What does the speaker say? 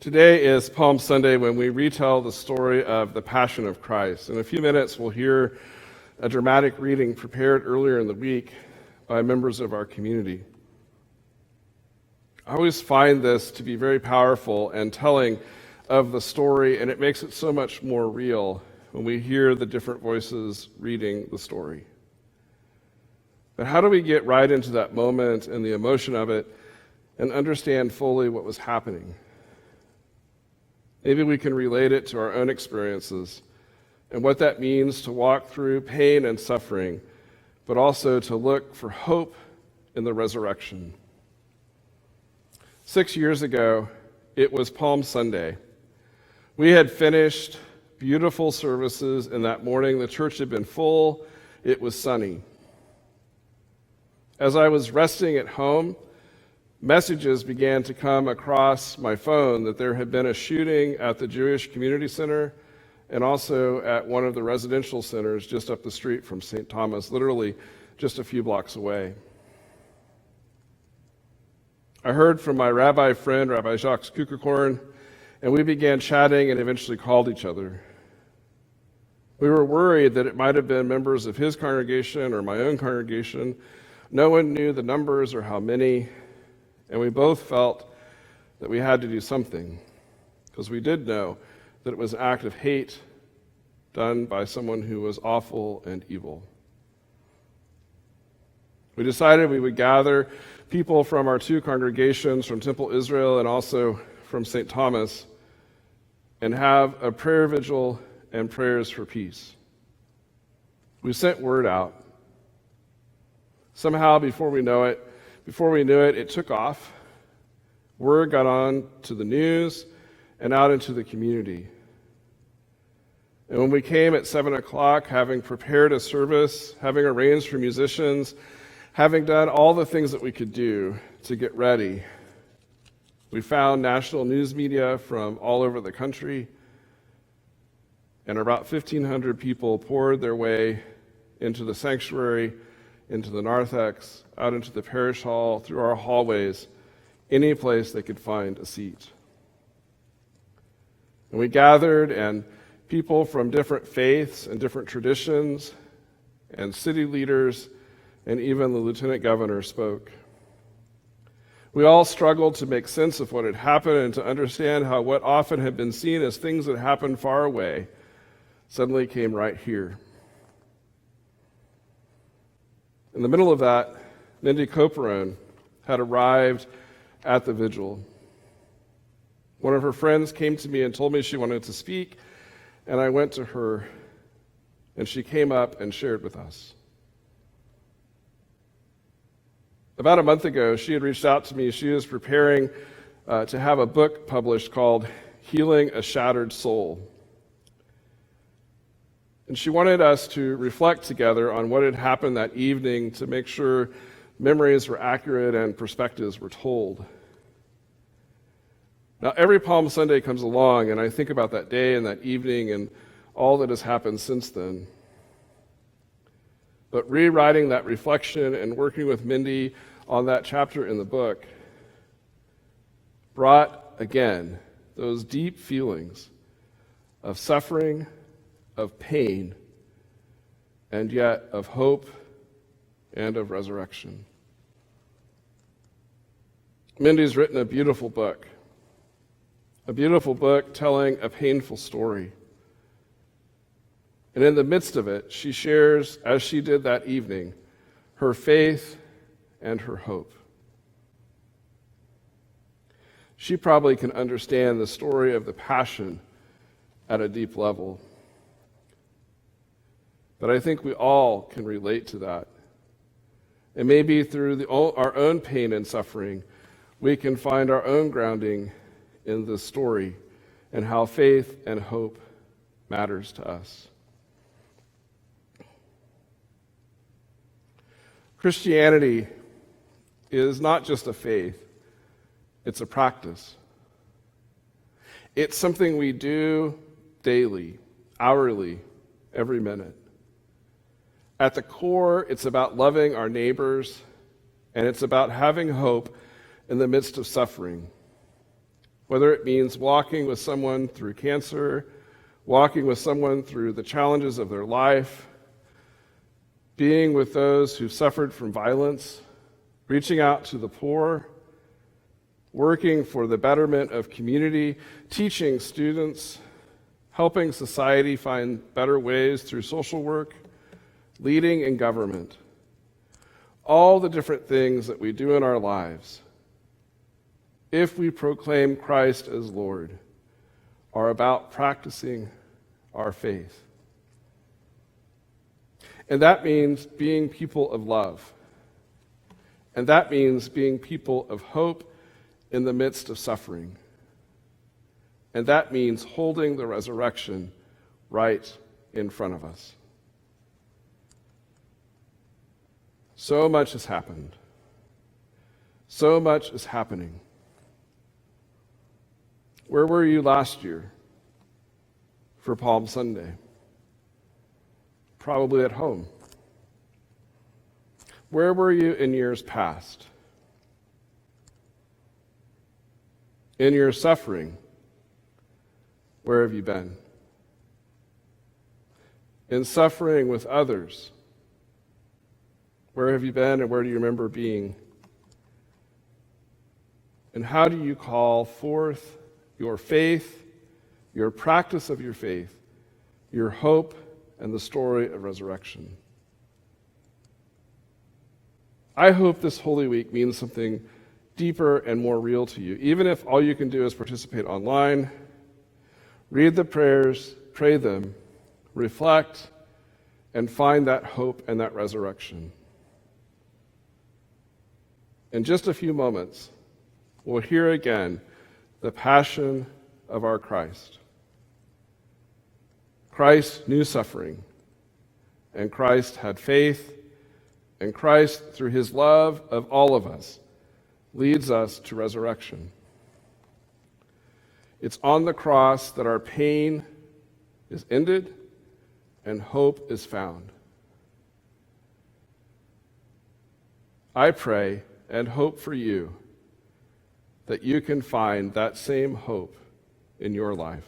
Today is Palm Sunday when we retell the story of the Passion of Christ. In a few minutes, we'll hear a dramatic reading prepared earlier in the week by members of our community. I always find this to be very powerful and telling of the story, and it makes it so much more real when we hear the different voices reading the story. But how do we get right into that moment and the emotion of it and understand fully what was happening? Maybe we can relate it to our own experiences and what that means to walk through pain and suffering, but also to look for hope in the resurrection. 6 years ago, it was Palm Sunday. We had finished beautiful services, and that morning the church had been full. It was sunny. As I was resting at home, messages began to come across my phone that there had been a shooting at the Jewish Community Center and also at one of the residential centers just up the street from St. Thomas, literally just a few blocks away. I heard from my rabbi friend, Rabbi Jacques Kukerkorn, and we began chatting and eventually called each other. We were worried that it might have been members of his congregation or my own congregation. No one knew the numbers or how many. And we both felt that we had to do something, because we did know that it was an act of hate done by someone who was awful and evil. We decided we would gather people from our two congregations, from Temple Israel and also from St. Thomas, and have a prayer vigil and prayers for peace. We sent word out. Somehow, before we knew it, it took off. Word got on to the news and out into the community. And when we came at 7 o'clock, having prepared a service, having arranged for musicians, having done all the things that we could do to get ready, we found national news media from all over the country, and about 1,500 people poured their way into the sanctuary, into the narthex, out into the parish hall, through our hallways, any place they could find a seat. And we gathered, and people from different faiths and different traditions, and city leaders, and even the lieutenant governor spoke. We all struggled to make sense of what had happened and to understand how what often had been seen as things that happened far away suddenly came right here. In the middle of that, Mindy Coperon had arrived at the vigil. One of her friends came to me and told me she wanted to speak, and I went to her, and she came up and shared with us. About a month ago, she had reached out to me. She was preparing to have a book published called Healing a Shattered Soul. And she wanted us to reflect together on what had happened that evening to make sure memories were accurate and perspectives were told. Now, every Palm Sunday comes along, and I think about that day and that evening and all that has happened since then. But rewriting that reflection and working with Mindy on that chapter in the book brought, again, those deep feelings of suffering, of pain, and yet of hope and of resurrection. Mindy's written a beautiful book telling a painful story. And in the midst of it, she shares, as she did that evening, her faith and her hope. She probably can understand the story of the Passion at a deep level. But I think we all can relate to that. And maybe through our own pain and suffering, we can find our own grounding in this story and how faith and hope matters to us. Christianity is not just a faith, it's a practice. It's something we do daily, hourly, every minute. At the core, it's about loving our neighbors, and it's about having hope in the midst of suffering. whether it means walking with someone through cancer, walking with someone through the challenges of their life, being with those who suffered from violence, reaching out to the poor, working for the betterment of community, teaching students, helping society find better ways through social work, leading in government. All the different things that we do in our lives, if we proclaim Christ as Lord, are about practicing our faith. And that means being people of love. And that means being people of hope in the midst of suffering. And that means holding the resurrection right in front of us. So much has happened. So much is happening. Where were you last year for Palm Sunday? Probably at home. Where were you in years past? In your suffering, where have you been? In suffering with others, where have you been and where do you remember being? And how do you call forth your faith, your practice of your faith, your hope, and the story of resurrection? I hope this Holy Week means something deeper and more real to you, even if all you can do is participate online, read the prayers, pray them, reflect, and find that hope and that resurrection. In just a few moments, we'll hear again the passion of our Christ. Christ knew suffering, and Christ had faith, and Christ, through his love of all of us, leads us to resurrection. It's on the cross that our pain is ended and hope is found. I pray and hope for you that you can find that same hope in your life.